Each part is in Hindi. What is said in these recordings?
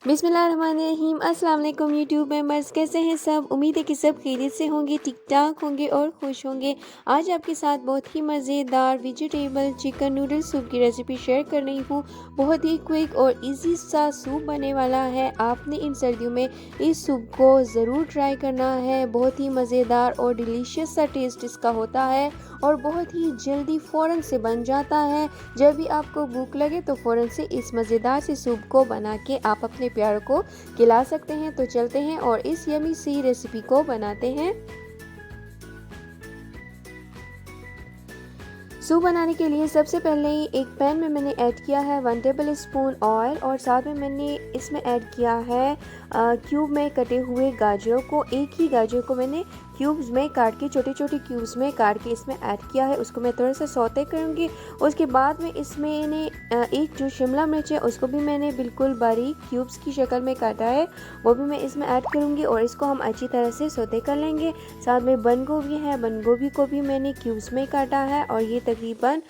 बिस्मिल्लाहिर्रहमानिर्रहीम। अस्सलाम वालेकुम यूट्यूब मेंबर्स, कैसे हैं सब। उम्मीद है कि सब खैरियत से होंगे, ठीक ठाक होंगे और खुश होंगे। आज आपके साथ बहुत ही मज़ेदार वेजिटेबल चिकन नूडल सूप की रेसिपी शेयर कर रही हूँ। बहुत ही क्विक और इजी सा सूप बनने वाला है। आपने इन सर्दियों में इस सूप को ज़रूर ट्राई करना है। बहुत ही मज़ेदार और डिलीशियस सा टेस्ट इसका होता है और बहुत ही जल्दी फ़ौरन से बन जाता है। जब भी आपको भूख लगे तो फ़ौरन से इस मज़ेदार से सूप को बना के आप अपने प्यार को खिला सकते हैं। तो चलते हैं और इस यमी सी रेसिपी को बनाते हैं। सूप बनाने के लिए सबसे पहले एक पैन में मैंने ऐड किया है 1 टेबल स्पून ऑयल और साथ में मैंने इसमें ऐड किया है क्यूब में कटे हुए गाजरों को। एक ही गाजर को मैंने क्यूब्स में काट के, छोटे छोटे क्यूब्स में काट के इसमें ऐड किया है। उसको मैं थोड़ा सा सौते करूँगी। उसके बाद में इसमें एक जो शिमला मिर्च है उसको भी मैंने बिल्कुल बारीक क्यूब्स की शक्ल में काटा है, वो भी मैं इसमें ऐड करूँगी और इसको हम अच्छी तरह से सौते कर लेंगे। साथ में बंद गोभी है, बंद गोभी को भी मैंने क्यूब्स में काटा है और ये तकरीबन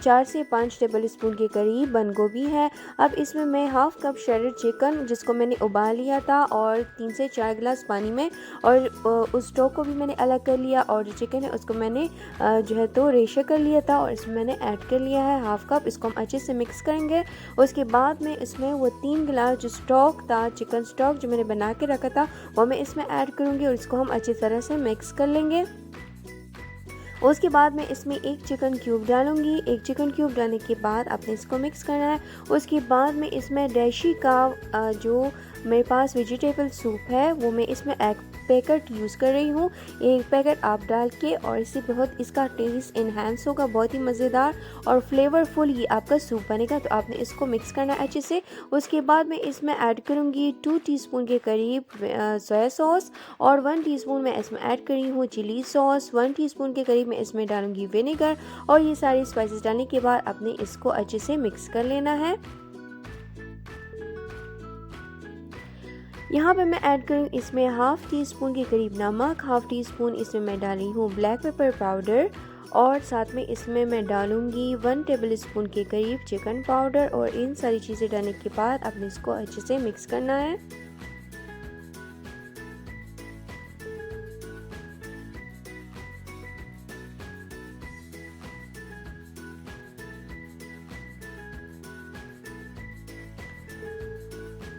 4 से 5 टेबल स्पून के करीब बंद गोभी है। अब इसमें मैं हाफ कप श्रेडेड चिकन जिसको मैंने उबाल लिया था और 3 से 4 गिलास पानी में, और उस स्टॉक को भी मैंने अलग कर लिया और जो चिकन है उसको मैंने जो है तो रेशा कर लिया था और इसमें मैंने ऐड कर लिया है हाफ कप। इसको हम अच्छे से मिक्स करेंगे। उसके बाद में इसमें वो 3 गिलास जो स्टॉक था, चिकन स्टॉक जो मैंने बना के रखा था, वो मैं इसमें ऐड करूँगी और इसको हम अच्छी तरह से मिक्स कर लेंगे। उसके बाद मैं इसमें एक चिकन क्यूब डालूंगी। एक चिकन क्यूब डालने के बाद आपने इसको मिक्स करना है। उसके बाद में इसमें डैशी का जो मेरे पास वेजिटेबल सूप है वो मैं इसमें एक पैकेट यूज़ कर रही हूँ। एक पैकेट आप डाल के और इससे बहुत इसका टेस्ट इन्हांस होगा, बहुत ही मज़ेदार और फ्लेवरफुल ये आपका सूप बनेगा। तो आपने इसको मिक्स करना है अच्छे से। उसके बाद मैं इसमें ऐड करूँगी 2 टीस्पून के करीब सोया सॉस और 1 टीस्पून मैं इसमें ऐड कर रही हूँ चिली सॉस। 1 टीस्पून के करीब मैं इसमें डालूंगी विनेगर और ये सारी स्पाइसेस डालने के बाद आपने इसको अच्छे से मिक्स कर लेना है। यहाँ पे मैं ऐड करूँ इसमें हाफ टी स्पून के करीब नमक, हाफ टी स्पून इसमें मैं डाली हूँ ब्लैक पेपर पाउडर और साथ में इसमें मैं डालूंगी 1 टेबल स्पून के करीब चिकन पाउडर। और इन सारी चीज़ें डालने के बाद आपने इसको अच्छे से मिक्स करना है।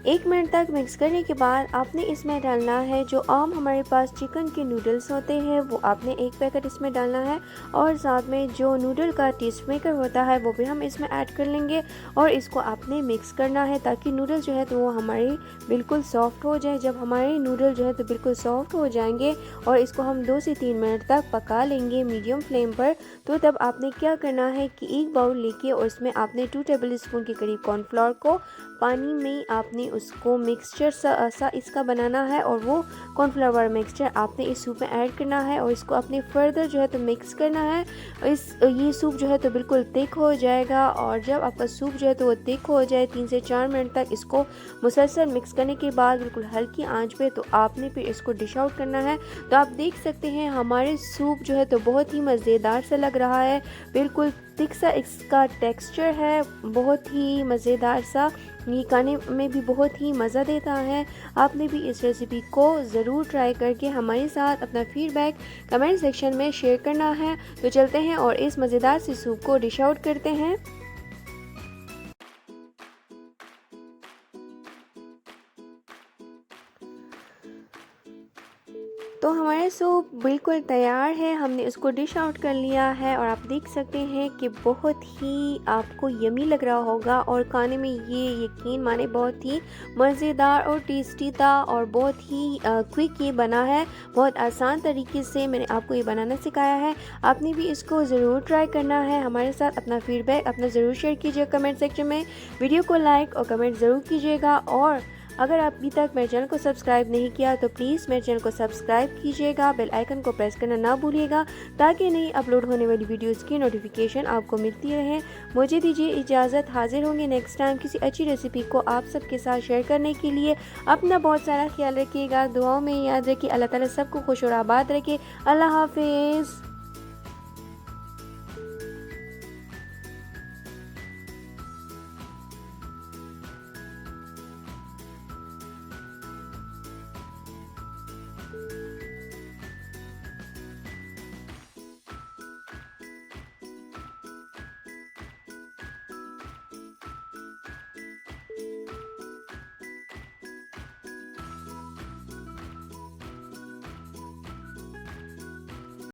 एक मिनट तक मिक्स करने के बाद आपने इसमें डालना है जो आम हमारे पास चिकन के नूडल्स होते हैं, वो आपने एक पैकेट इसमें डालना है और साथ में जो नूडल का टेस्ट मेकर होता है वो भी हम इसमें ऐड कर लेंगे और इसको आपने मिक्स करना है ताकि नूडल जो है तो वो हमारे बिल्कुल सॉफ्ट हो जाए। जब हमारे नूडल जो है तो बिल्कुल सॉफ्ट हो जाएंगे और इसको हम 2 से 3 मिनट तक पका लेंगे मीडियम फ्लेम पर। तो तब आपने क्या करना है कि एक बाउल लेके और उसमें आपने 2 टेबल स्पून के करीब कॉर्नफ्लोर को पानी में आपने उसको मिक्सचर सा इसका बनाना है और वो कॉर्नफ्लावर मिक्सचर आपने इस सूप में ऐड करना है और इसको अपने फर्दर जो है तो मिक्स करना है। ये सूप जो है तो बिल्कुल थिक हो जाएगा और जब आपका सूप जो है तो वो थिक हो जाए 3 से 4 मिनट तक इसको मुसलसल मिक्स करने के बाद बिल्कुल हल्की आंच पे तो आपने फिर इसको डिश आउट करना है। तो आप देख सकते हैं हमारे सूप जो है तो बहुत ही मज़ेदार सा लग रहा है, बिल्कुल थिक सा इसका टेक्सचर है, बहुत ही मज़ेदार सा, ये खाने में भी बहुत ही मज़ा देता है। आपने भी इस रेसिपी को ज़रूर ट्राई करके हमारे साथ अपना फीडबैक कमेंट सेक्शन में शेयर करना है। तो चलते हैं और इस मज़ेदार से सूप को डिश आउट करते हैं। तो हमारा सूप बिल्कुल तैयार है, हमने इसको डिश आउट कर लिया है और आप देख सकते हैं कि बहुत ही आपको यमी लग रहा होगा और खाने में ये यकीन माने बहुत ही मज़ेदार और टेस्टी था और बहुत ही क्विक ये बना है। बहुत आसान तरीके से मैंने आपको ये बनाना सिखाया है। आपने भी इसको ज़रूर ट्राई करना है। हमारे साथ अपना फीडबैक अपना ज़रूर शेयर कीजिएगा कमेंट सेक्शन में। वीडियो को लाइक और कमेंट ज़रूर कीजिएगा और अगर आप अभी तक मेरे चैनल को सब्सक्राइब नहीं किया तो प्लीज़ मेरे चैनल को सब्सक्राइब कीजिएगा, बेल आइकन को प्रेस करना ना भूलिएगा ताकि नई अपलोड होने वाली वीडियोस की नोटिफिकेशन आपको मिलती रहे। मुझे दीजिए इजाज़त, हाजिर होंगे नेक्स्ट टाइम किसी अच्छी रेसिपी को आप सबके साथ शेयर करने के लिए। अपना बहुत सारा ख्याल रखिएगा, दुआओं में याद रखिए। अल्लाह ताला सबको खुश और आबाद रखे। अल्लाह हाफिज़।